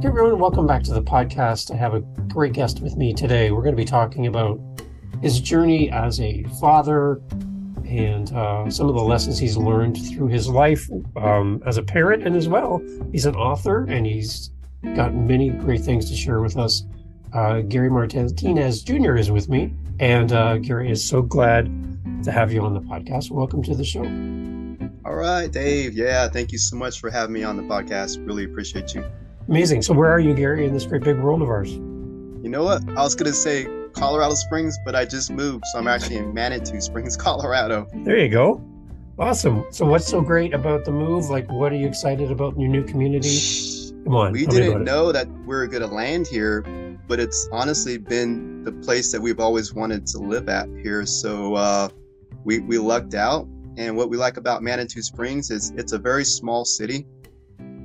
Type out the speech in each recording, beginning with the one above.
Hey everyone, welcome back to the podcast. I have a great guest with me today. We're going to be talking about his journey as a father and some of the lessons he's learned through his life as a parent, and as well, he's an author and he's got many great things to share with us. Gary Martinez Jr. is with me, and Gary is so glad to have you on the podcast. Welcome to the show. All right, Dave. Yeah, thank you so much for having me on the podcast. Really appreciate you. Amazing. So where are you, Gary, in this great big world of ours? You know what? I was going to say Colorado Springs, but I just moved. So I'm actually in Manitou Springs, Colorado. There you go. Awesome. So what's so great about the move? Like, what are you excited about in your new community? Come on, We tell me about didn't it. know that we were going to land here, but it's honestly been the place that we've always wanted to live at here. So we lucked out. And what we like about Manitou Springs is it's a very small city.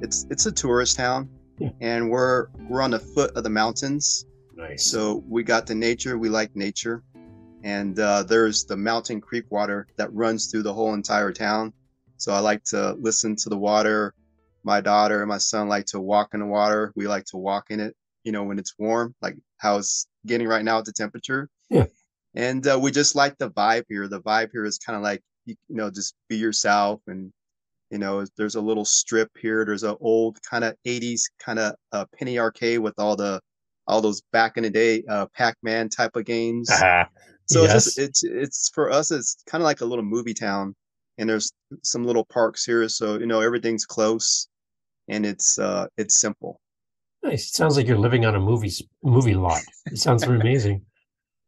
It's a tourist town. Yeah. And we're on the foot of the mountains. Nice. So we got the nature. We like nature. And there's the Mountain Creek water that runs through the whole entire town. So I like to listen to the water. My daughter and my son like to walk in the water. We like to walk in it, when it's warm, like how it's getting right now at the temperature. Yeah. And we just like the vibe here. The vibe here is kind of like, just be yourself. And, there's a little strip here. There's an old kind of 80s kind of penny arcade with all those back in the day Pac-Man type of games. So Yes. it's for us, it's kind of like a little movie town, and there's some little parks here. So, everything's close and it's simple. Nice. It sounds like you're living on a movie lot. It sounds amazing.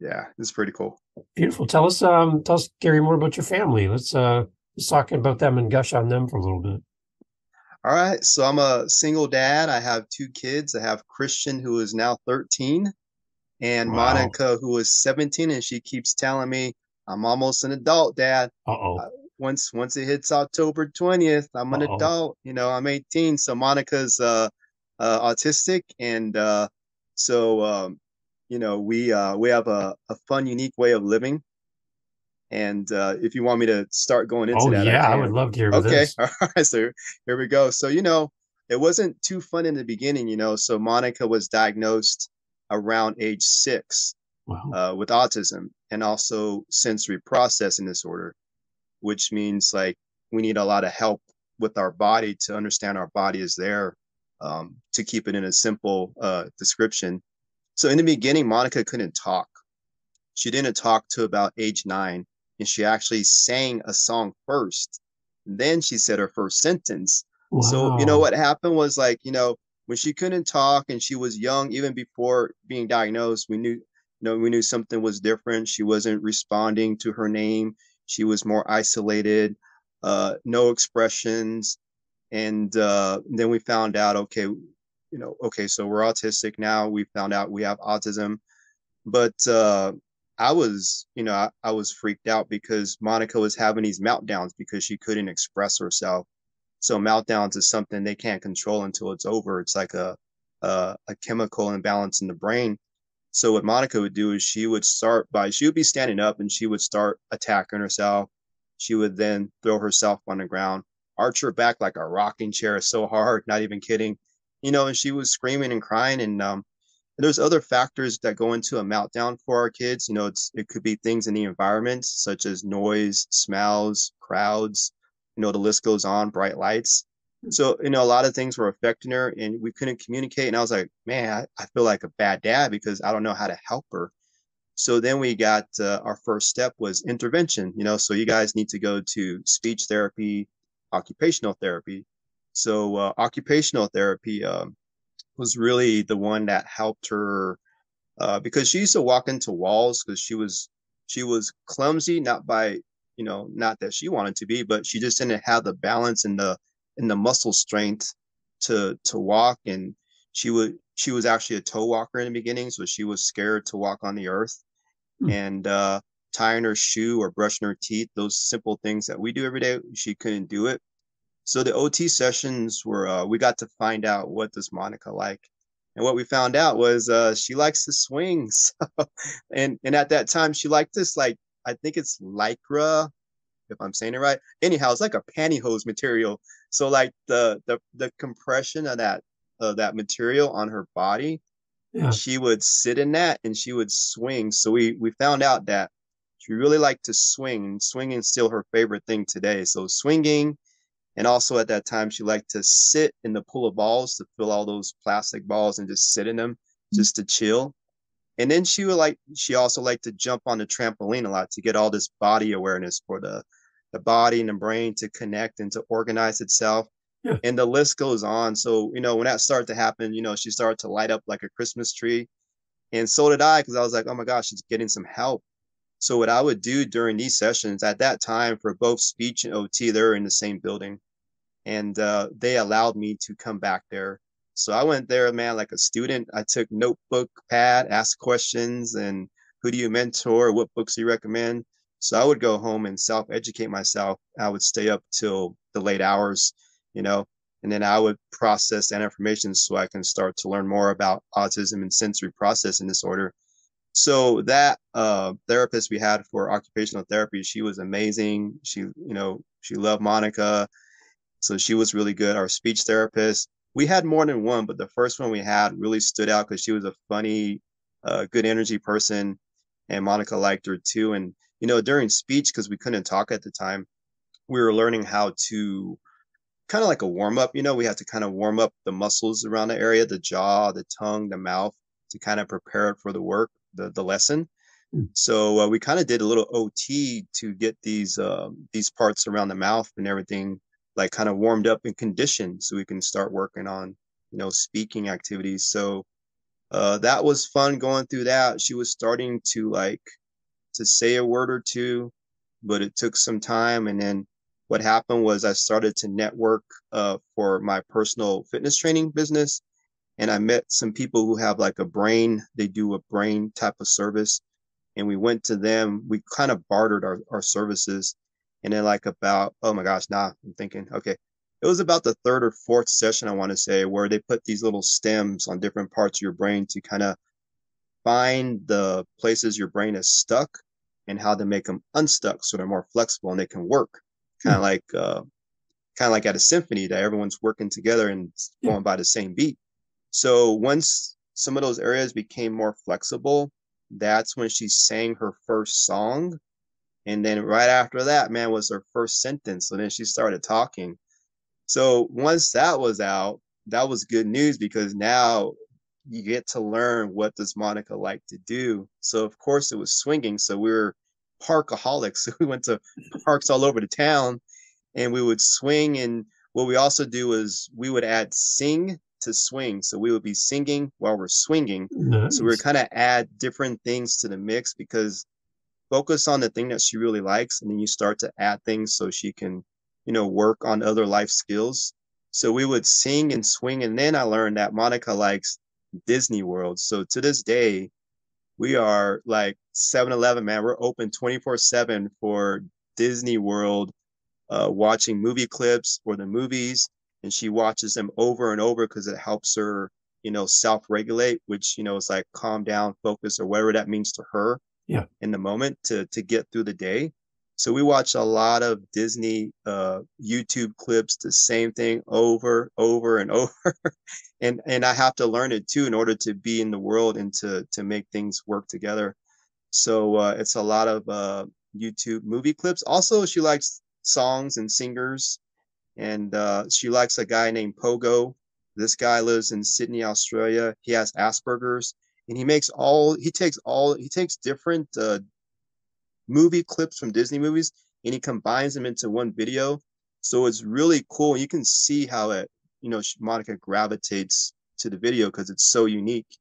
Yeah, it's pretty cool. Beautiful. Tell us, Gary, more about your family. Let's talk about them and gush on them for a little bit. All right. So I'm a single dad. I have two kids. I have Christian, who is now 13, and Wow. Monica, who is 17, and she keeps telling me I'm almost an adult, Dad. Uh-oh. Uh, once it hits October 20th, I'm an Uh-oh. adult. I'm 18. So Monica's autistic, and we have a fun, unique way of living. And if you want me to start going into Oh that, I yeah, I would can. love to hear about Okay. this. All right. So here we go. So, it wasn't too fun in the beginning, So Monica was diagnosed around age 6 Wow. with autism and also sensory processing disorder, which means like we need a lot of help with our body to understand our body is there, to keep it in a simple description. So in the beginning, Monica couldn't talk. She didn't talk to about age 9, and she actually sang a song first. Then she said her first sentence. So, Wow. what happened was like, when she couldn't talk and she was young, even before being diagnosed, we knew something was different. She wasn't responding to her name. She was more isolated, no expressions. And then we found out, okay, so we're autistic now. We found out we have autism. But I was freaked out because Monica was having these meltdowns because she couldn't express herself. So meltdowns is something they can't control until it's over. It's like a chemical imbalance in the brain. So what Monica would do is she would be standing up and she would start attacking herself. She would then throw herself on the ground, arch her back like a rocking chair so hard, not even kidding. And she was screaming and crying, and there's other factors that go into a meltdown for our kids. It could be things in the environment, such as noise, smells, crowds, the list goes on, bright lights. So, a lot of things were affecting her and we couldn't communicate. And I was like, man, I feel like a bad dad because I don't know how to help her. So then we got our first step was intervention, so you guys need to go to speech therapy, occupational therapy. So occupational therapy, was really the one that helped her, because she used to walk into walls because she was clumsy, not that she wanted to be, but she just didn't have the balance and the muscle strength to walk. And she was actually a toe walker in the beginning, so she was scared to walk on the earth. Hmm. And tying her shoe or brushing her teeth, those simple things that we do every day, she couldn't do it. So the OT sessions were, we got to find out what does Monica like. And what we found out was she likes to swing. So, and at that time she liked this, like, I think it's lycra, if I'm saying it right. Anyhow, it's like a pantyhose material. So like the compression of that material on her body, Yeah. she would sit in that and she would swing. So we found out that she really liked to swing, and swinging is still her favorite thing today. So swinging, and also at that time she liked to sit in the pool of balls, to fill all those plastic balls and just sit in them just to chill. And then she also liked to jump on the trampoline a lot to get all this body awareness for the body and the brain to connect and to organize itself. Yeah. And the list goes on. So, when that started to happen, she started to light up like a Christmas tree. And so did I, because I was like, oh my gosh, she's getting some help. So what I would do during these sessions at that time, for both speech and OT, they're in the same building, and they allowed me to come back there. So I went there, man, like a student. I took notebook, pad, asked questions, and who do you mentor? What books do you recommend? So I would go home and self-educate myself. I would stay up till the late hours, you know, and then I would process that information so I can start to learn more about autism and sensory processing disorder. So that therapist we had for occupational therapy, she was amazing. She loved Monica, so she was really good. Our speech therapist, we had more than one, but the first one we had really stood out because she was a funny, good energy person, and Monica liked her too. And during speech, because we couldn't talk at the time, we were learning how to kind of like a warm up. We had to kind of warm up the muscles around the area, the jaw, the tongue, the mouth, to kind of prepare it for the work, the lesson. Mm. So we kind of did a little OT to get these parts around the mouth and everything like kind of warmed up and conditioned so we can start working on speaking activities. So that was fun going through that. She was starting to say a word or two, but it took some time. And then what happened was I started to network for my personal fitness training business, and I met some people who have like a brain. They do a brain type of service, and we went to them. We kind of bartered our services. And then like about, oh my gosh, now I'm thinking, okay, it was about the third or fourth session, I want to say, where they put these little stems on different parts of your brain to kind of find the places your brain is stuck and how to make them unstuck so they're more flexible and they can work. Kind Yeah. of like at a symphony that everyone's working together and Yeah. going by the same beat. So once some of those areas became more flexible, that's when she sang her first song. And then right after that, man, was her first sentence. So then she started talking. So once that was out, that was good news, because now you get to learn what does Monica like to do. So of course it was swinging. So we were parkaholics. So we went to parks all over the town, and we would swing. And what we also do is we would add sing to swing. So we would be singing while we're swinging. So we're Nice. kind of add different things to the mix, because focus on the thing that she really likes, and then you start to add things so she can work on other life skills. So we would sing and swing, and then I learned that Monica likes Disney World. So to this day, we are like 7-Eleven, man, we're open 24/7 for Disney World, watching movie clips or the movies, and she watches them over and over because it helps her self-regulate, which is like calm down, focus, or whatever that means to her Yeah. in the moment to get through the day. So we watch a lot of Disney YouTube clips, the same thing over and over. And I have to learn it too in order to be in the world and to make things work together. So it's a lot of YouTube movie clips. Also, she likes songs and singers, and she likes a guy named Pogo. This guy lives in Sydney, Australia. He has Asperger's, and he takes different movie clips from Disney movies, and he combines them into one video. So it's really cool. You can see how Monica gravitates to the video because it's so unique.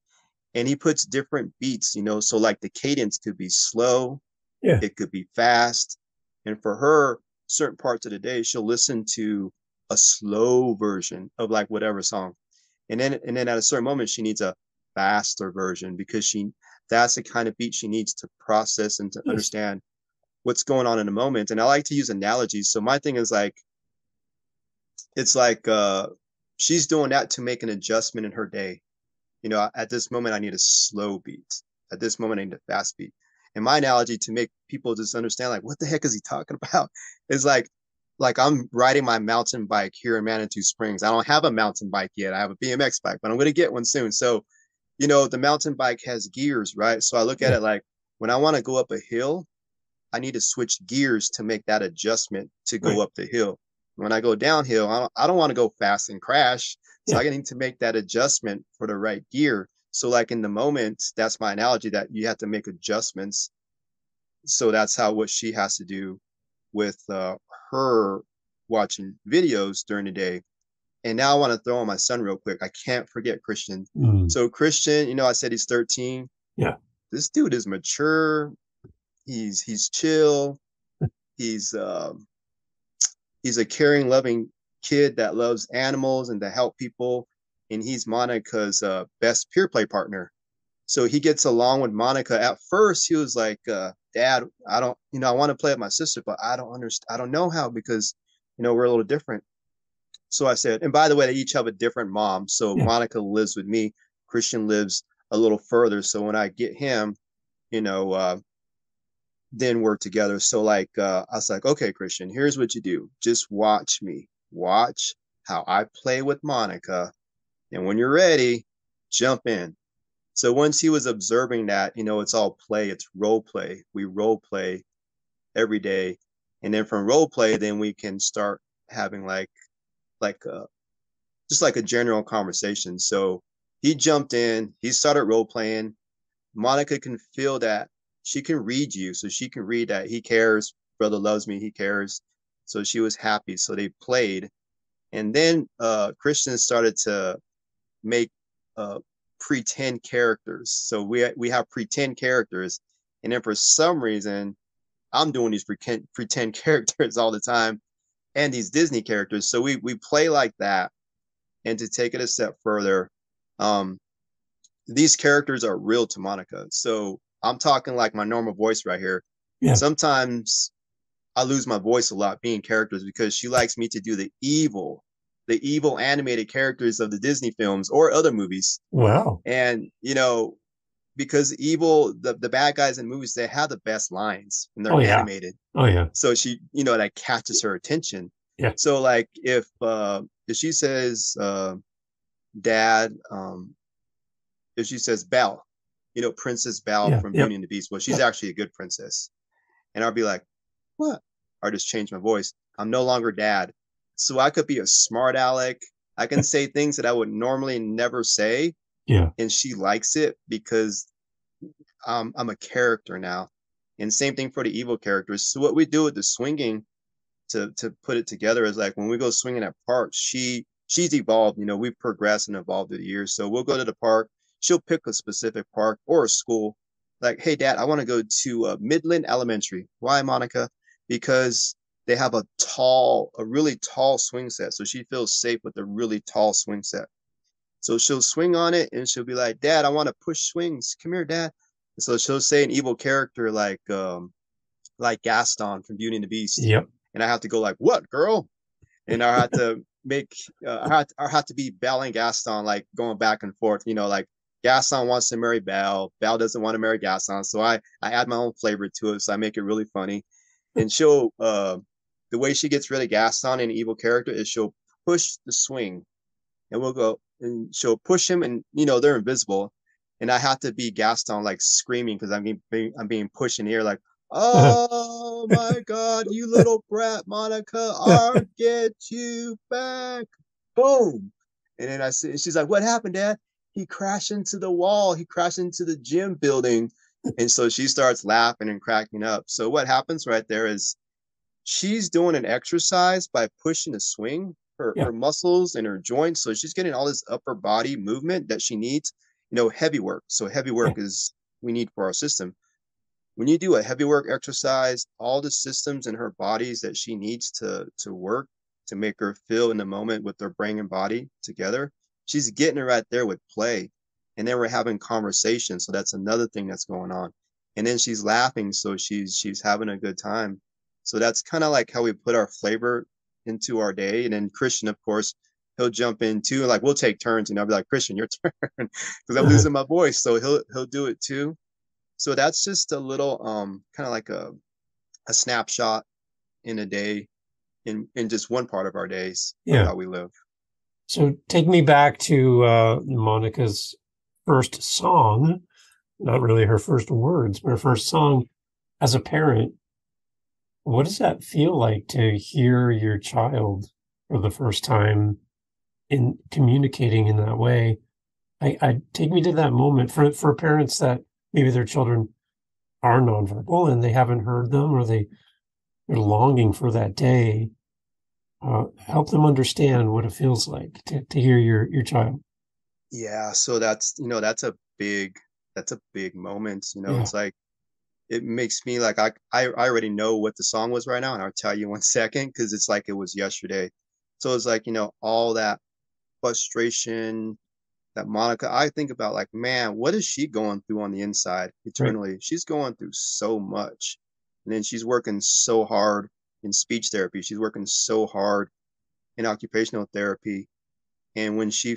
And he puts different beats, so like the cadence could be slow, Yeah. it could be fast. And for her, certain parts of the day, she'll listen to a slow version of like whatever song. And then at a certain moment, she needs a faster version, because that's the kind of beat she needs to process and to Nice. understand what's going on in the moment. And I like to use analogies. So my thing is like, it's like she's doing that to make an adjustment in her day. At this moment, I need a slow beat. At this moment, I need a fast beat. And my analogy, to make people just understand, like, what the heck is he talking about? Is like like I'm riding my mountain bike here in Manitou Springs. I don't have a mountain bike yet. I have a BMX bike, but I'm going to get one soon. So, the mountain bike has gears, right? So I look at Yeah. it like when I want to go up a hill, I need to switch gears to make that adjustment to go Right. up the hill. When I go downhill, I don't want to go fast and crash. So Yeah. I need to make that adjustment for the right gear. So, like in the moment, that's my analogy that you have to make adjustments. So that's how what she has to do with her watching videos during the day. And now I want to throw on my son real quick. I can't forget Christian. Mm. So Christian, I said he's 13. Yeah. This dude is mature. He's chill. He's he's a caring, loving kid that loves animals and to help people. And he's Monica's best peer play partner. So he gets along with Monica. At first, he was like, "Dad, I don't, I want to play with my sister, but I don't understand. I don't know how because, we're a little different." So I said, and by the way, they each have a different mom. So Yeah. Monica lives with me. Christian lives a little further. So when I get him, you know, uh, then we're together. So like, I was like, okay, Christian, here's what you do. Just watch me. Watch how I play with Monica. And when you're ready, jump in. So once he was observing that, it's all play, it's role play. We role play every day. And then from role play, then we can start having like just like a general conversation. So he jumped in, he started role playing. Monica can feel that she can read you. So she can read that he cares, brother loves me, he cares. So she was happy. So they played. And then Christian started to make uh, pretend characters. So we have pretend characters. And then for some reason, I'm doing these pretend characters all the time and these Disney characters. So we play like that. And to take it a step further, um, these characters are real to Monica. So I'm talking like my normal voice right here. Yeah. Sometimes I lose my voice a lot being characters because she likes me to do the evil animated characters of the Disney films or other movies. Wow. And, because evil, the bad guys in movies, they have the best lines and Oh they're yeah. animated. Oh yeah. So she, that catches her attention. Yeah. So like if she says dad, if she says Belle, Princess Belle Yeah. from Yep. Beauty and the Beast, well, she's Yep. actually a good princess. And I'll be like, what? Or I just change my voice. I'm no longer dad. So I could be a smart aleck. I can say things that I would normally never say. Yeah. And she likes it because I'm a character now. And same thing for the evil characters. So what we do with the swinging to put it together is like when we go swinging at parks, she's evolved. We've progressed and evolved through the years. So we'll go to the park. She'll pick a specific park or a school. Like, hey, Dad, I want to go to Midland Elementary. Why, Monica? Because they have a really tall swing set. So she feels safe with a really tall swing set. So she'll swing on it and she'll be like, Dad, I want to push swings. Come here, Dad. And so she'll say an evil character like Gaston from Beauty and the Beast. Yep. And I have to go like, what, girl? And I had to make, I had to be Belle and Gaston, like going back and forth, like Gaston wants to marry Belle. Belle doesn't want to marry Gaston. So I add my own flavor to it. So I make it really funny. And the way she gets rid of Gaston and evil character is she'll push the swing and we'll go and she'll push him and, they're invisible. And I have to be Gaston like screaming because I'm being pushed in the air like, oh my God, you little brat, Monica, I'll get you back. Boom. And then she's like, what happened, Dad? He crashed into the wall. He crashed into the gym building. And so she starts laughing and cracking up. So what happens right there is she's doing an exercise by pushing a swing, Yeah. her muscles and her joints. So she's getting all this upper body movement that she needs, heavy work. So heavy Yeah. work is we need for our system. When you do a heavy work exercise, all the systems in her bodies that she needs to work to make her feel in the moment with her brain and body together, she's getting it right there with play. And then we're having conversation. So that's another thing that's going on. And then she's laughing, so she's having a good time. So that's kind of like how we put our flavor into our day. And then Christian, of course, he'll jump in too. Like we'll take turns, and I'll be like, Christian, your turn, because I'm losing my voice. So he'll do it too. So that's just a little kind of like a snapshot in a day. in just one part of our days of Yeah. how we live. So take me back to Monica's first song, not really her first words, but her first song as a parent. What does that feel like to hear your child for the first time in communicating in that way? I take me to that moment for parents that maybe their children are nonverbal and they haven't heard them or they're longing for that day. Help them understand what it feels like to hear your child. Yeah, so that's a big moment. Yeah, It's like it makes me like I already know what the song was right now, and I'll tell you 1 second because it's like it was yesterday. So it's like, all that frustration that Monica, I think about like, man, what is she going through on the inside right. eternally? She's going through so much. And then she's working so hard in speech therapy. She's working so hard in occupational therapy. And when she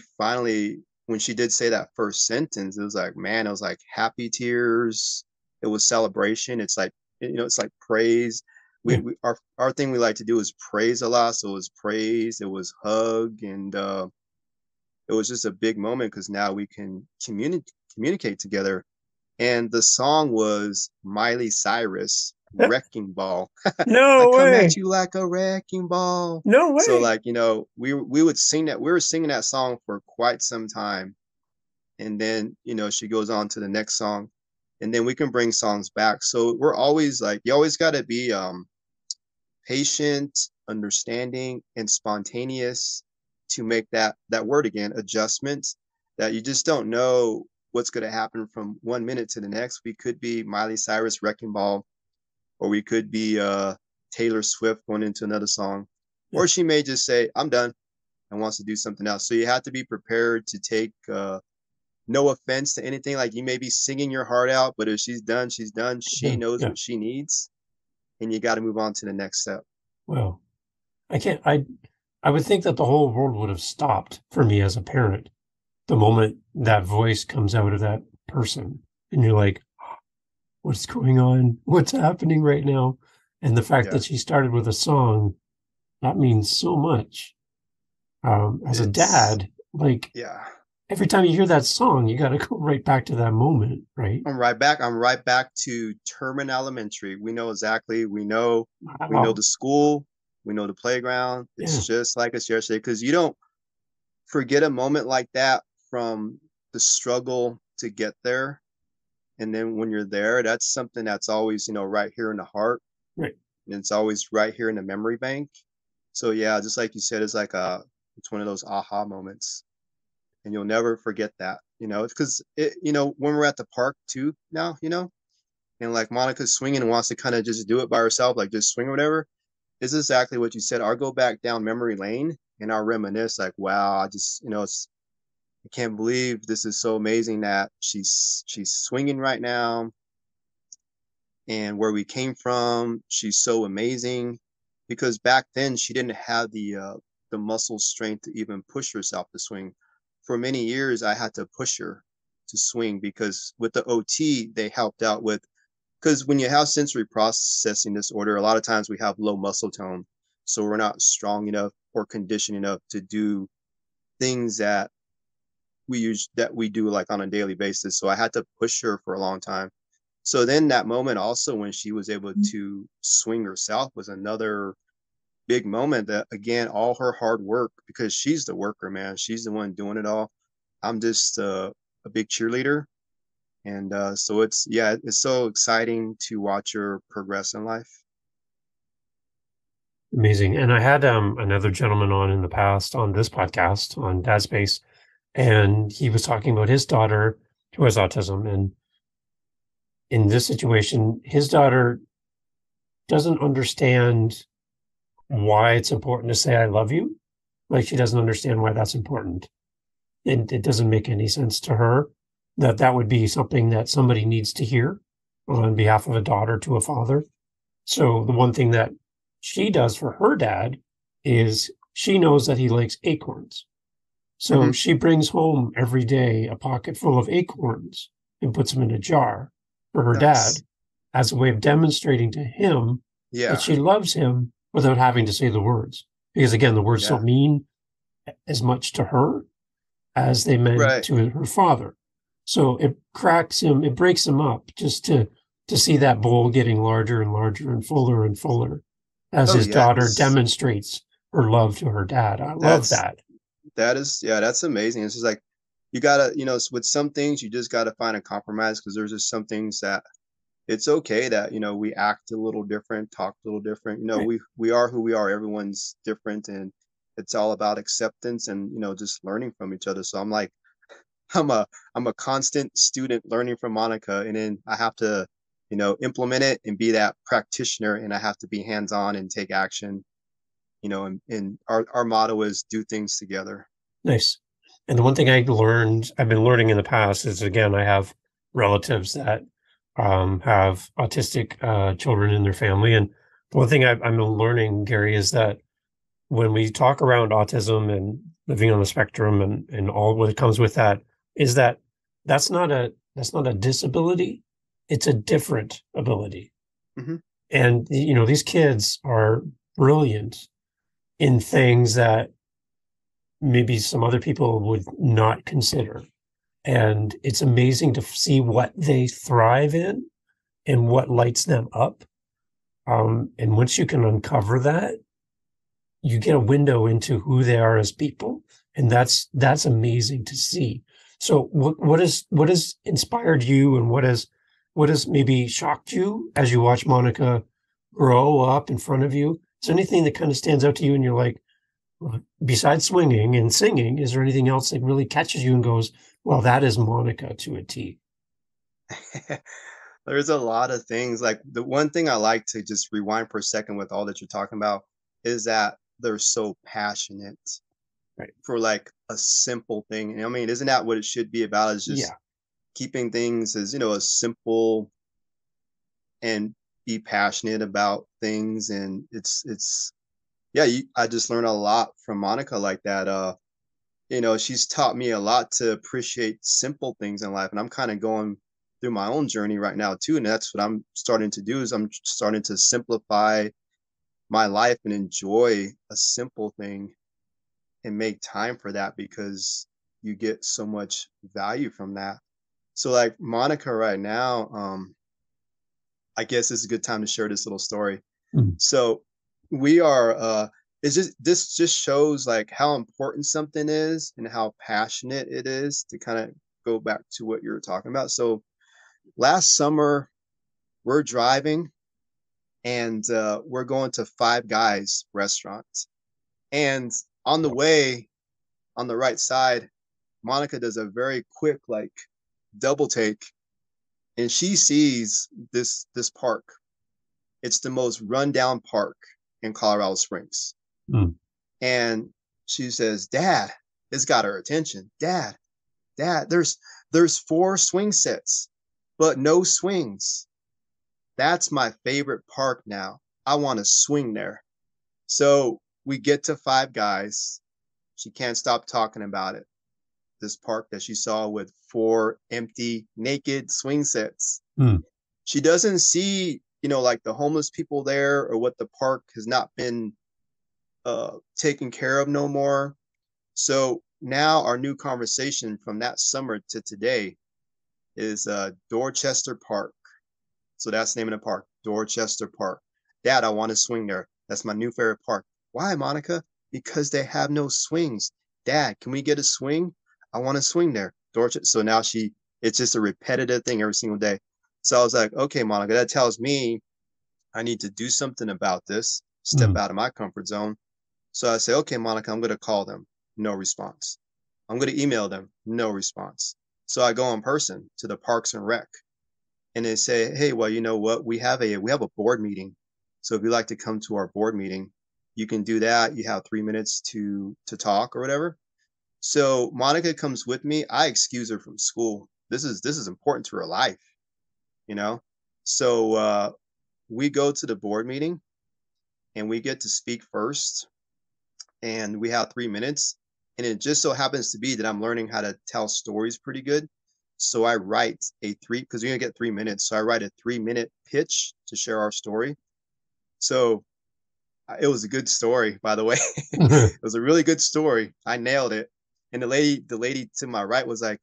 did say that first sentence, it was like, man, it was like happy tears. It was celebration. It's like, it's like praise. Yeah, Our thing we like to do is praise a lot. So it was praise, it was hug, and it was just a big moment because now we can communicate together. And the song was Miley Cyrus, Wrecking Ball. I no come at way, you like a wrecking ball. no So way. like, we would sing that. We were singing that song for quite some time. And then, she goes on to the next song. And then we can bring songs back. So we're always like, you always gotta be patient, understanding, and spontaneous to make that word again, adjustment, that you just don't know what's going to happen from 1 minute to the next. We could be Miley Cyrus Wrecking Ball, or we could be Taylor Swift going into another song, Yeah, or she may just say, I'm done, and wants to do something else. So you have to be prepared to take no offense to anything. Like, you may be singing your heart out, but if she's done, she's done. She yeah, knows yeah. what she needs, and you got to move on to the next step. Well, I can't. I would think that the whole world would have stopped for me as a parent the moment that voice comes out of that person, and you're like, "What's going on? What's happening right now?" And the fact Yeah. that she started with a song that means so much. As a It's dad, like Yeah. every time you hear that song, you got to go right back to that moment, right? I'm right back to Terman Elementary. We know exactly. We know Wow. the school. We know the playground. Yeah. It's just like it's yesterday because you don't forget a moment like that from the struggle to get there. And then when you're there, that's something that's always, right here in the heart. Right. And it's always right here in the memory bank. So yeah, just like you said, it's one of those aha moments. And you'll never forget that. Because when we're at the park too now, and like Monica's swinging and wants to kind of just do it by herself, like just swing or whatever. This is exactly what you said. I'll go back down memory lane and I'll reminisce, like, wow, I can't believe this is so amazing that she's swinging right now, and where we came from, she's so amazing, because back then she didn't have the muscle strength to even push herself to swing. For many years, I had to push her to swing because with the OT, they helped out with, because when you have sensory processing disorder, a lot of times we have low muscle tone, so we're not strong enough or conditioned enough to do things that we do like on a daily basis. So I had to push her for a long time. So then that moment also when she was able to swing herself was another big moment, that again, all her hard work, because she's the worker, man. She's the one doing it all. I'm just a big cheerleader. And so it's so exciting to watch her progress in life. Amazing. And I had another gentleman on in the past on this podcast on Dad Space, and he was talking about his daughter who has autism. And in this situation, his daughter doesn't understand why it's important to say I love you. Like she doesn't understand why that's important. And it doesn't make any sense to her that that would be something that somebody needs to hear on behalf of a daughter to a father. So the one thing that she does for her dad is she knows that he likes acorns. So Hmm. she brings home every day a pocket full of acorns and puts them in a jar for her dad Nice. as a way of demonstrating to him that Yeah. she loves him without having to say the words. Because again, the words Yeah. don't mean as much to her as they meant Right. to her father. So it breaks him up just to see that bowl getting larger and larger and fuller as Oh his yeah, daughter because demonstrates her love to her dad. I love that's that. that is yeah, that's amazing. It's just like you gotta, with some things you just gotta find a compromise because there's just some things that it's okay that we act a little different, talk a little different. Right. We are who we are. Everyone's different, and it's all about acceptance and just learning from each other. So I'm like, I'm a I'm a constant student learning from Monica, and then I have to implement it and be that practitioner, and I have to be hands on and take action. And our motto is do things together. Nice. And the one thing I've been learning in the past is again, I have relatives that have autistic children in their family. And the one thing I'm learning, Gary, is that when we talk around autism and living on the spectrum and all what comes with that, is that that's not a disability. It's a different ability. Hmm. And these kids are brilliant in things that maybe some other people would not consider. And it's amazing to see what they thrive in and what lights them up. And once you can uncover that, you get a window into who they are as people, and that's amazing to see. So, what has inspired you, and what has maybe shocked you as you watch Monica grow up in front of you? Is there anything that kind of stands out to you, and you're like, besides swinging and singing, is there anything else that really catches you and goes, well, that is Monica to a T? There's a lot of things. Like the one thing I like to just rewind for a second with all that you're talking about is that they're so passionate Right. for like a simple thing. And I mean, isn't that what it should be about? Is just Yeah. keeping things as simple and be passionate about things. And it's yeah, I just learned a lot from Monica like that. She's taught me a lot to appreciate simple things in life. And I'm kind of going through my own journey right now too. And that's what I'm starting to do is I'm starting to simplify my life and enjoy a simple thing and make time for that because you get so much value from that. So like Monica right now, I guess it's a good time to share this little story. Mm. So we are it's just this just shows like how important something is and how passionate it is to kind of go back to what you were talking about. So last summer we're driving and we're going to Five Guys restaurant. And on the way on the right side, Monica does a very quick like double take and she sees this park. It's the most rundown park in Colorado Springs. Mm. And she says, Dad, it's got her attention. Dad, there's four swing sets, but no swings. That's my favorite park now. I want to swing there. So we get to Five Guys. She can't stop talking about it. This park that she saw with four empty, naked swing sets. Mm. She doesn't see, like the homeless people there or what the park has not been taken care of no more. So now our new conversation from that summer to today is Dorchester Park. So that's the name of the park, Dorchester Park. Dad, I want to swing there. That's my new favorite park. Why, Monica? Because they have no swings. Dad, can we get a swing? I want to swing there. Dorchester. So now it's just a repetitive thing every single day. So I was like, okay, Monica, that tells me I need to do something about this, step Mm. out of my comfort zone. So I say, okay, Monica, I'm going to call them. No response. I'm going to email them. No response. So I go in person to the Parks and Rec and they say, hey, well, you know what? We have a board meeting. So if you'd like to come to our board meeting, you can do that. You have 3 minutes to talk or whatever. So Monica comes with me. I excuse her from school. This is important to her life, you know? So we go to the board meeting and we get to speak first and we have 3 minutes. And it just so happens to be that I'm learning how to tell stories pretty good. So I write because you're gonna get 3 minutes. So I write a 3 minute pitch to share our story. So It was a good story, by the way. It was a really good story. I nailed it. And the lady to my right was like,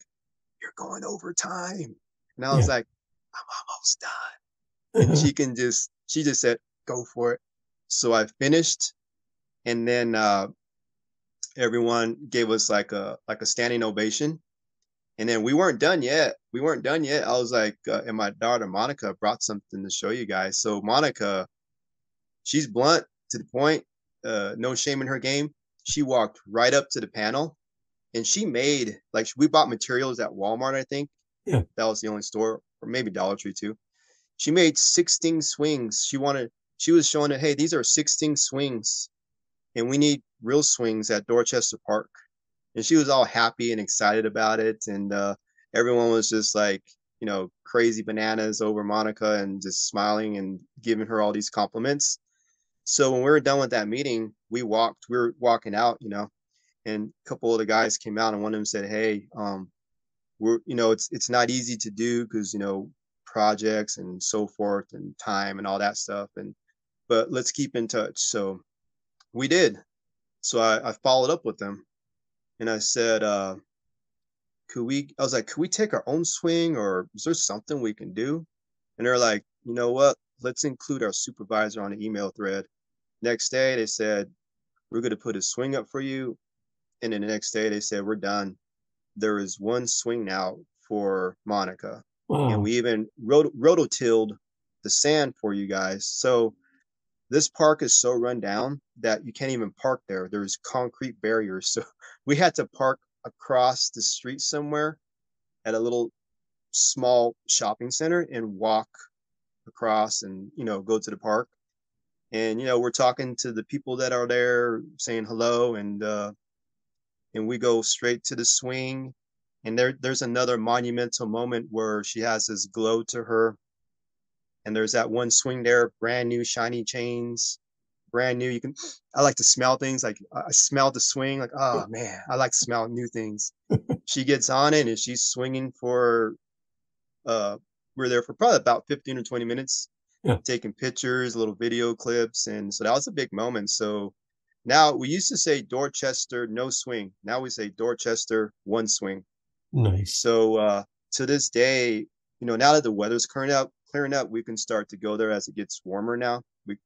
"You're going overtime." And I was Yeah. like, "I'm almost done." And she just said, "Go for it." So I finished, and then everyone gave us like a standing ovation. And then we weren't done yet. We weren't done yet. I was like, and my daughter Monica brought something to show you guys. So Monica, she's blunt to the point, no shame in her game. She walked right up to the panel, and she made, like, we bought materials at Walmart, I think. Yeah. That was the only store, or maybe Dollar Tree too. She made 16 swings. She was showing it, hey, these are 16 swings, and we need real swings at Dorchester Park. And she was all happy and excited about it. And everyone was just like, crazy bananas over Monica and just smiling and giving her all these compliments. So when we were done with that meeting, we were walking out, and a couple of the guys came out, and one of them said, "Hey, it's not easy to do because, projects and so forth and time and all that stuff. But let's keep in touch." So we did. So I followed up with them, and I said, could we take our own swing, or is there something we can do? And they're like, "You know what? Let's include our supervisor on the email thread." Next day, they said, "We're going to put a swing up for you." And then the next day, they said, "We're done. There is one swing now for Monica." And Wow. we even rototilled the sand for you guys. So this park is so run down that you can't even park there. There's concrete barriers. So we had to park across the street somewhere at a little small shopping center and walk across and, go to the park. And, we're talking to the people that are there, saying hello, and we go straight to the swing. And there's another monumental moment where she has this glow to her. And there's that one swing there, brand new shiny chains, brand new. I like to smell things. Like, I smell the swing. Like, oh man, I like to smell new things. She gets on it and she's swinging for, uh, we're there for probably about 15 or 20 minutes, Yeah. taking pictures, little video clips. And so that was a big moment. So now we used to say Dorchester, no swing. Now we say Dorchester, one swing. Nice. So to this day, now that the weather's clearing up, we can start to go there as it gets warmer now.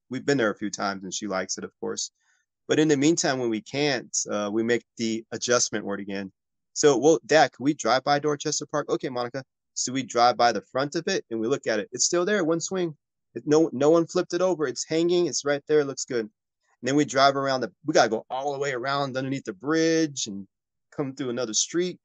We've been there a few times and she likes it, of course. But in the meantime, when we can't, we make the adjustment word again. So, well, Dad, can we drive by Dorchester Park? Okay, Monica. So we drive by the front of it and we look at it. It's still there, one swing. No one flipped it over. It's hanging. It's right there. It looks good. And then we drive around we gotta go all the way around underneath the bridge and come through another street.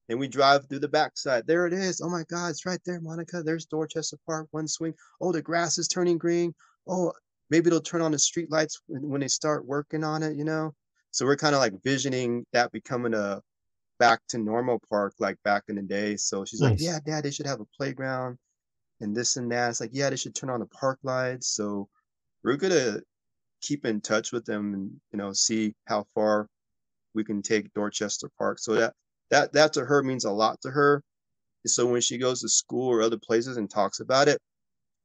Then we drive through the backside. There it is. Oh my God, it's right there, Monica. There's Dorchester Park, one swing. Oh, the grass is turning green. Oh, maybe they'll turn on the street lights when they start working on it. So we're kind of like visioning that becoming a back to normal park like back in the day. So she's like, Nice. "Yeah, Dad, they should have a playground and this and that." It's like, "Yeah, they should turn on the park lights." So we're gonna keep in touch with them and, see how far we can take Dorchester Park. So that to her means a lot to her. So when she goes to school or other places and talks about it,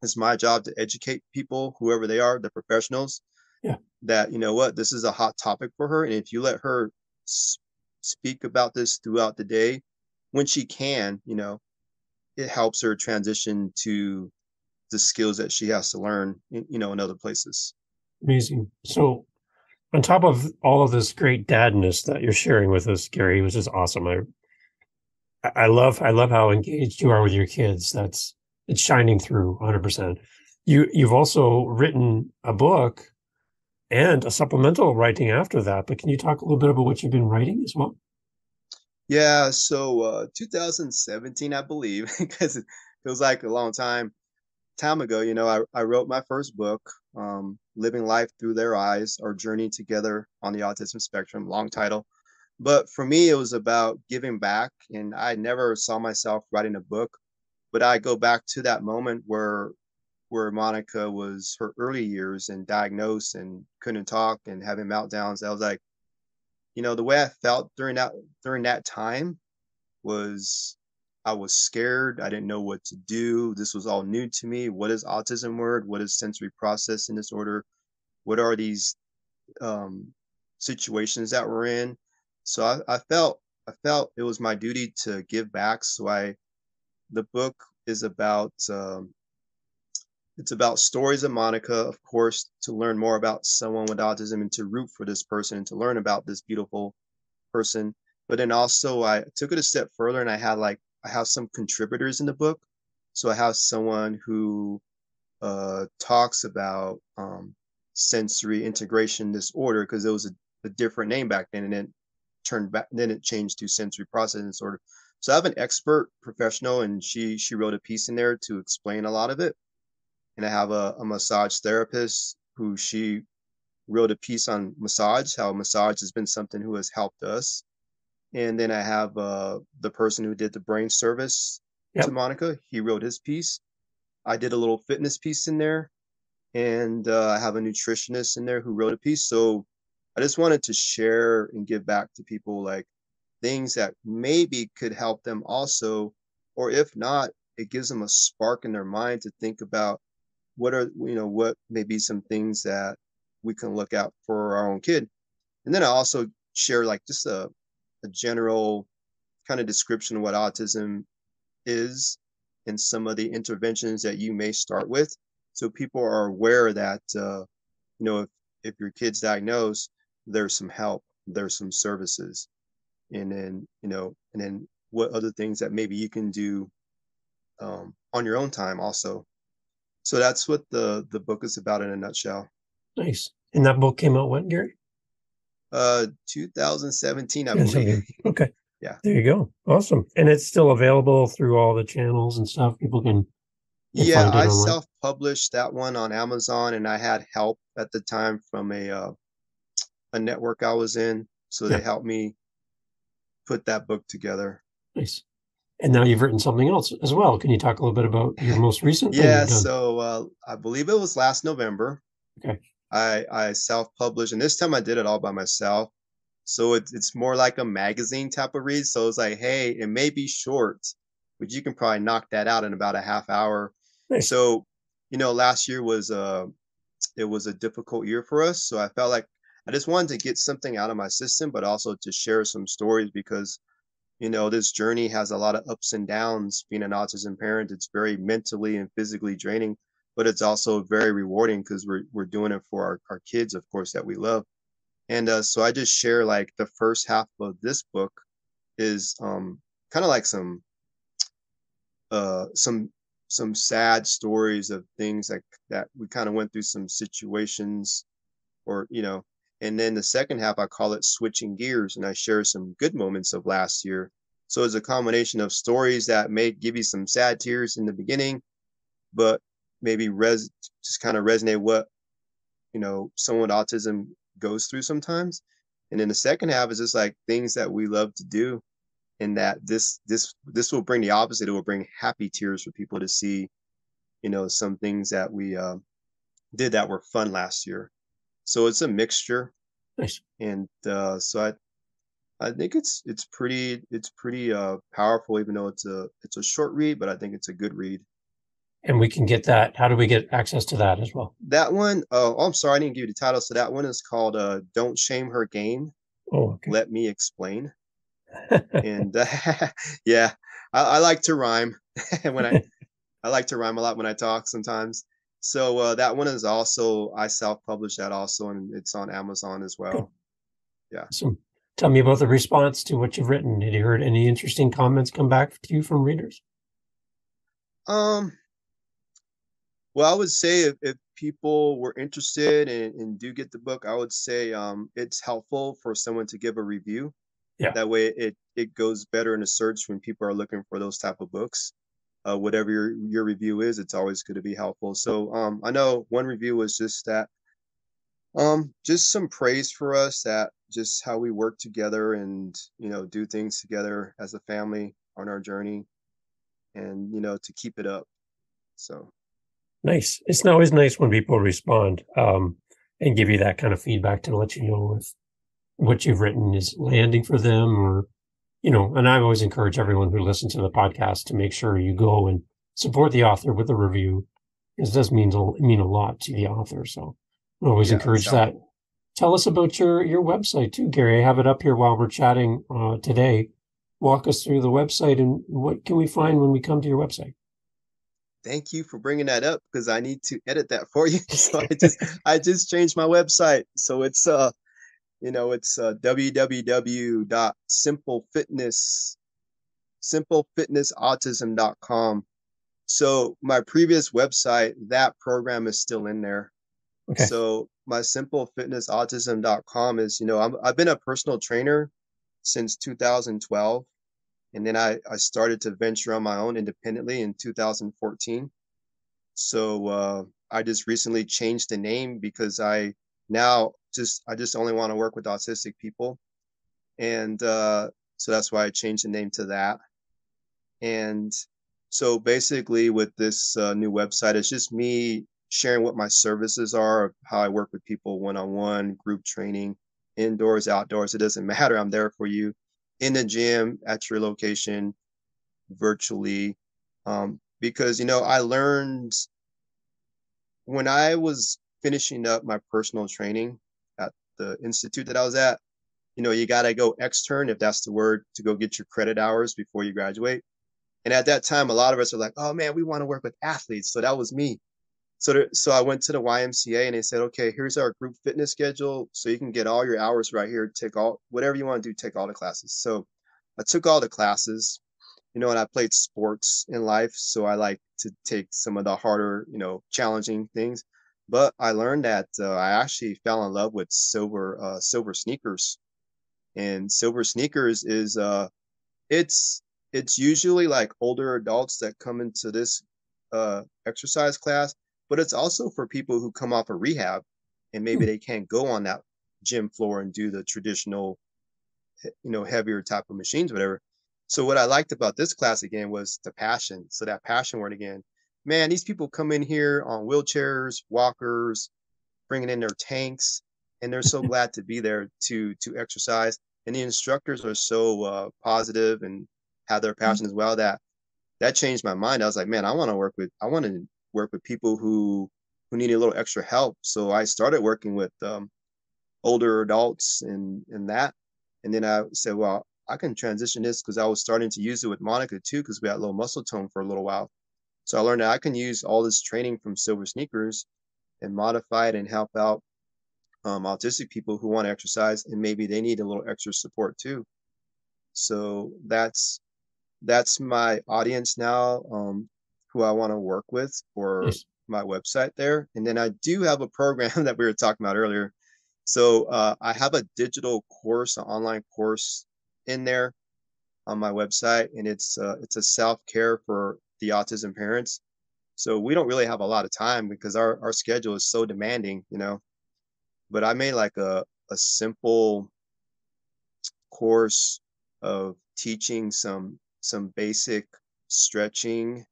it's my job to educate people, whoever they are, the professionals, Yeah. that, what, this is a hot topic for her. And if you let her speak about this throughout the day, when she can, it helps her transition to the skills that she has to learn, in other places. Amazing. So, on top of all of this great dadness that you're sharing with us, Gary, which is awesome. I love how engaged you are with your kids. It's shining through 100%. You've also written a book and a supplemental writing after that, but can you talk a little bit about what you've been writing as well? Yeah, so 2017, I believe, because it feels like a long time ago. I wrote my first book, Living Life Through Their Eyes, Our Journey Together on the Autism Spectrum, long title. But for me, it was about giving back, and I never saw myself writing a book. But I go back to that moment where Monica was her early years and diagnosed and couldn't talk and having meltdowns. I was like, the way I felt during that time was, I was scared. I didn't know what to do. This was all new to me. What is autism word? What is sensory processing disorder? What are these situations that we're in. So I felt it was my duty to give back. The book is about it's about stories of Monica, of course, to learn more about someone with autism and to root for this person and to learn about this beautiful person. But then also I took it a step further and I have some contributors in the book. So I have someone who talks about sensory integration disorder because it was a different name back then, and then it changed to sensory processing disorder. So I have an expert professional, and she wrote a piece in there to explain a lot of it. And I have a massage therapist who she wrote a piece on massage, how massage has been something who has helped us. And then I have the person who did the brain service to Yep. Monica. He wrote his piece. I did a little fitness piece in there, and I have a nutritionist in there who wrote a piece. So I just wanted to share and give back to people like things that maybe could help them also, or if not, it gives them a spark in their mind to think about what may be some things that we can look out for our own kid. And then I also share like just a general kind of description of what autism is and some of the interventions that you may start with. So people are aware that, if your kid's diagnosed, there's some help, there's some services. And then what other things that maybe you can do on your own time also. So that's what the book is about in a nutshell. Nice. And that book came out when, Gary? 2017, I believe. 2017. Okay. Yeah. There you go. Awesome. And it's still available through all the channels and stuff. People can Yeah, find it I online. self-published that one on Amazon, and I had help at the time from a network I was in, so they helped me put that book together. Nice. And now you've written something else as well. Can you talk a little bit about your most recent thing Yeah, you've done? so I believe it was last November. Okay. I self-published, and this time I did it all by myself. So it's more like a magazine type of read. So it's like, hey, it may be short, but you can probably knock that out in about a half hour. Nice. So, last year it was a difficult year for us. So I felt like I just wanted to get something out of my system, but also to share some stories because, this journey has a lot of ups and downs. Being an autism parent, it's very mentally and physically draining, but it's also very rewarding because we're doing it for our kids, of course, that we love. And so I just share like the first half of this book is kind of like uh, some some sad stories of things like that we kind of went through some situations or and then the second half I call it switching gears and I share some good moments of last year. So it's a combination of stories that may give you some sad tears in the beginning, but maybe just kind of resonate what someone with autism goes through sometimes. And then the second half is just like things that we love to do, and that this will bring the opposite. It will bring happy tears for people to see, some things that we did that were fun last year. So it's a mixture. Nice. And so I think it's pretty powerful, even though it's a short read, but I think it's a good read. And we can get that. How do we get access to that as well? That one, I'm sorry, I didn't give you the title. So that one is called Don't Shame Her Game. Oh, okay. Let Me Explain. And yeah, I like to rhyme when I like to rhyme a lot when I talk sometimes. So that one is also, I self-published that also, and it's on Amazon as well. Good. Yeah. So tell me about the response to what you've written. Did you heard any interesting comments come back to you from readers? Well, I would say if people were interested and do get the book, I would say it's helpful for someone to give a review. Yeah. That way it goes better in a search when people are looking for those type of books. Whatever your review is, it's always going to be helpful. So I know one review was just that just some praise for us, that just how we work together and do things together as a family on our journey, and to keep it up. So nice. It's always nice when people respond and give you that kind of feedback to let you know if what you've written is landing for them, or and I always encourage everyone who listens to the podcast to make sure you go and support the author with a review. It does mean a lot to the author. So I always encourage that. Tell us about your website too, Gary. I have it up here while we're chatting today. Walk us through the website and what can we find when we come to your website? Thank you for bringing that up because I need to edit that for you. So I just changed my website. So it's www.simplefitnessautism.com. So my previous website, that program is still in there. Okay. So my simplefitnessautism.com is, I've been a personal trainer since 2012. And then I started to venture on my own independently in 2014. So I just recently changed the name because I just only want to work with autistic people. And so that's why I changed the name to that. And so basically, with this new website, it's just me sharing what my services are, how I work with people one on one, group training, indoors, outdoors. It doesn't matter. I'm there for you in the gym, at your location, virtually. Because, I learned when I was finishing up my personal training at the institute that I was at, you got to go extern, if that's the word, to go get your credit hours before you graduate. And at that time, a lot of us are like, "Oh man, we want to work with athletes." So that was me. So I went to the YMCA and they said, "Okay, here's our group fitness schedule, so you can get all your hours right here. Take all whatever you want to do. Take all the classes." So I took all the classes, and I played sports in life, so I like to take some of the harder, challenging things. But I learned that I actually fell in love with silver sneakers, and silver sneakers is it's it's usually like older adults that come into this exercise class, but it's also for people who come off of rehab and maybe Hmm. they can't go on that gym floor and do the traditional, heavier type of machines, whatever. So what I liked about this class again was the passion. So that passion word again, man, these people come in here on wheelchairs, walkers, bringing in their tanks, and they're so glad to be there to exercise. And the instructors are so positive and have their passion as well that changed my mind. I was like, man, I want to work with people who need a little extra help. So I started working with older adults and that, and then I said, well, I can transition this because I was starting to use it with Monica too because we had low muscle tone for a little while. So I learned that I can use all this training from Silver Sneakers and modify it and help out autistic people who want to exercise and maybe they need a little extra support too. So that's my audience now, who I want to work with for Nice. my website there. And then I do have a program that we were talking about earlier. So I have a digital course, an online course in there on my website, and it's a self care for the autism parents. So we don't really have a lot of time because our schedule is so demanding, But I made like a simple course of teaching some basic stretching,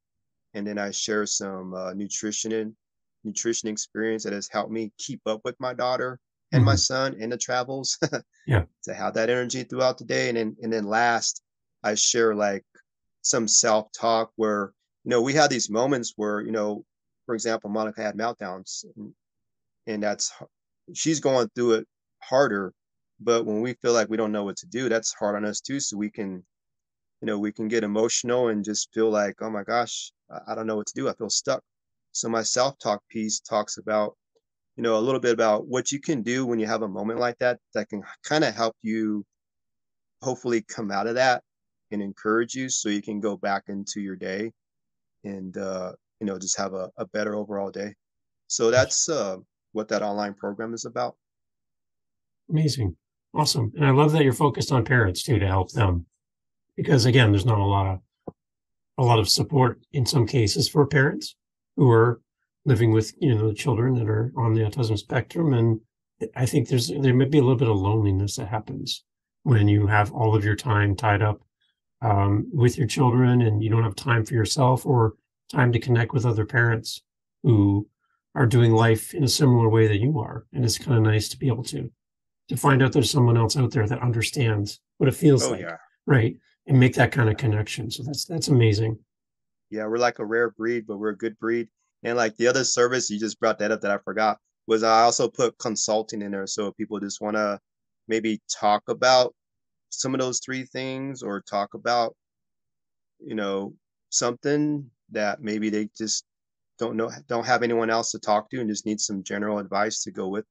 and then I share some nutrition experience that has helped me keep up with my daughter and my Hmm. son in the travels Yeah. to have that energy throughout the day. And then last, I share like some self talk where we have these moments where for example, Monica had meltdowns, and she's going through it harder. But when we feel like we don't know what to do, that's hard on us too. So we can get emotional and just feel like, oh my gosh, I don't know what to do. I feel stuck. So my self-talk piece talks about, a little bit about what you can do when you have a moment like that can kind of help you hopefully come out of that and encourage you so you can go back into your day and just have a better overall day. So that's what that online program is about. Amazing. Awesome. And I love that you're focused on parents too to help them because again, there's not a lot of support in some cases for parents who are living with children that are on the autism spectrum, and I think there may be a little bit of loneliness that happens when you have all of your time tied up with your children and you don't have time for yourself or time to connect with other parents who are doing life in a similar way that you are. And it's kind of nice to be able to find out there's someone else out there that understands what it feels Oh like, yeah. right? And make that kind of connection. So that's amazing. Yeah, we're like a rare breed, but we're a good breed. And like the other service, you just brought that up that I forgot. was I also put consulting in there. So if people just want to maybe talk about some of those three things, or talk about, something that maybe they just don't have anyone else to talk to and just need some general advice to go with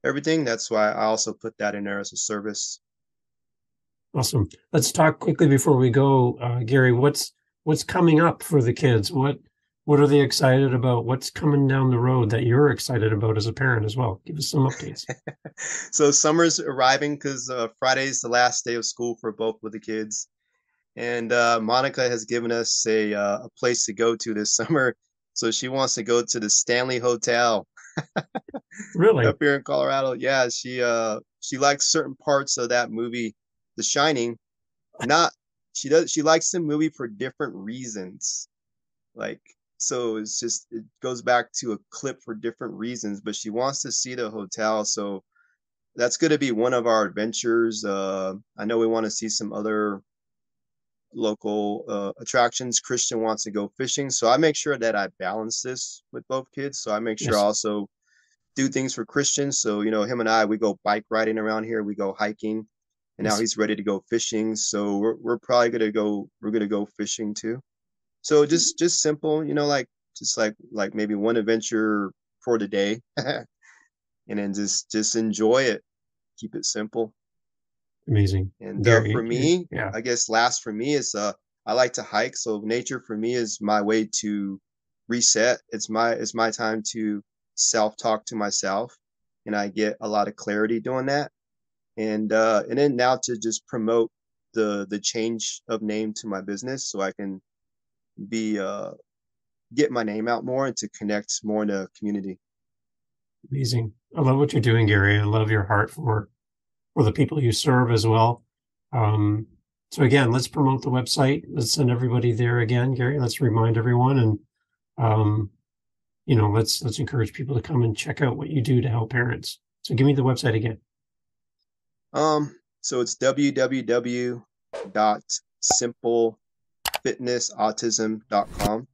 everything. That's why I also put that in there as a service. Awesome. Let's talk quickly before we go, Gary. What's coming up for the kids? What are they excited about? What's coming down the road that you're excited about as a parent as well? Give us some updates. So summer's arriving because Friday's the last day of school for both of the kids, and Monica has given us a place to go to this summer. So she wants to go to the Stanley Hotel. Really? Up here in Colorado. Yeah, she likes certain parts of that movie, The Shining. Not she likes the movie for different reasons. Like, so it goes back to a clip for different reasons, but she wants to see the hotel. So that's going to be one of our adventures. I know we want to see some other local attractions. Christian wants to go fishing. So I make sure that I balance this with both kids. So I make sure I also do things for Christian. So, him and I, we go bike riding around here. We go hiking, and now he's ready to go fishing. So we're probably going to go fishing too. So just simple, like maybe one adventure for the day, and then just enjoy it. Keep it simple. Amazing. And Gary, for me, yeah. I guess last for me is I like to hike. So nature for me is my way to reset. It's my time to self-talk to myself, and I get a lot of clarity doing that. And then now to just promote the change of name to my business, so I can get my name out more and to connect more in the community. Amazing. I love what you're doing, Gary. I love your heart for the people you serve as well. So again, let's promote the website. Let's send everybody there again, Gary. Let's remind everyone, and let's encourage people to come and check out what you do to help parents. So give me the website again. So it's www.simplefitnessautism.com.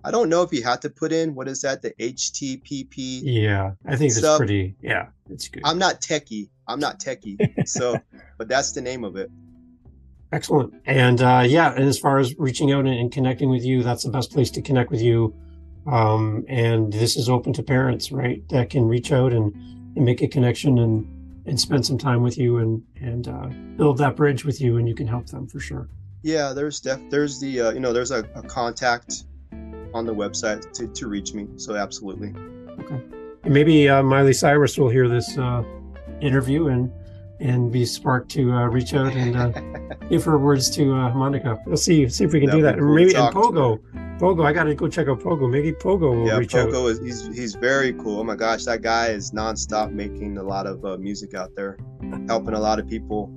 I don't know if you have to put in, what is that, the HTTP? Yeah, I think stuff. It's good. I'm not techie. So, but that's the name of it. Excellent. And and as far as reaching out and connecting with you, that's the best place to connect with you. And this is open to parents, right, that can reach out and make a connection and spend some time with you and build that bridge with you, and you can help them for sure. Yeah, there's a contact on the website to reach me. So absolutely. Okay. And maybe Miley Cyrus will hear this interview and be sparked to reach out and give her words to Monica. We'll see if we can do that. Cool. Maybe and Pogo, I got to go check out Pogo. Maybe Pogo will reach out. Pogo he's very cool. Oh my gosh, that guy is nonstop making a lot of music out there, helping a lot of people.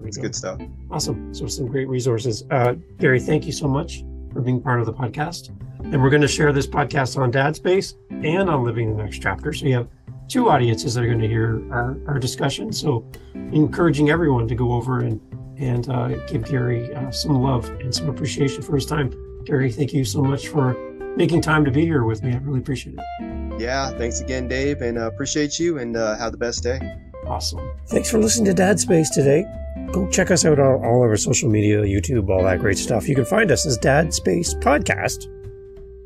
It's good stuff. Awesome. So some great resources. Gary, thank you so much for being part of the podcast. And we're going to share this podcast on Dad Space and on Living the Next Chapter. So you have two audiences that are going to hear our discussion. So encouraging everyone to go over and give Gary some love and some appreciation for his time. Gary, thank you so much for making time to be here with me. I really appreciate it. Yeah, thanks again, Dave, and appreciate you, and have the best day. Awesome. Thanks for listening to Dad Space today. Go check us out on all of our social media, YouTube, all that great stuff. You can find us as Dad Space Podcast.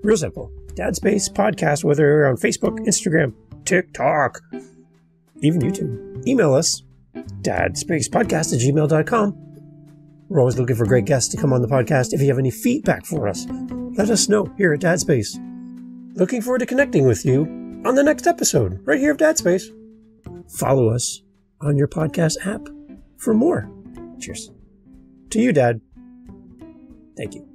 Real simple. Dad Space Podcast, whether you're on Facebook, Instagram, TikTok, even YouTube. Email us, dadspacepodcast@gmail.com. We're always looking for great guests to come on the podcast. If you have any feedback for us, let us know here at Dad Space. Looking forward to connecting with you on the next episode, right here of Dad Space. Follow us on your podcast app for more. Cheers. To you, Dad. Thank you.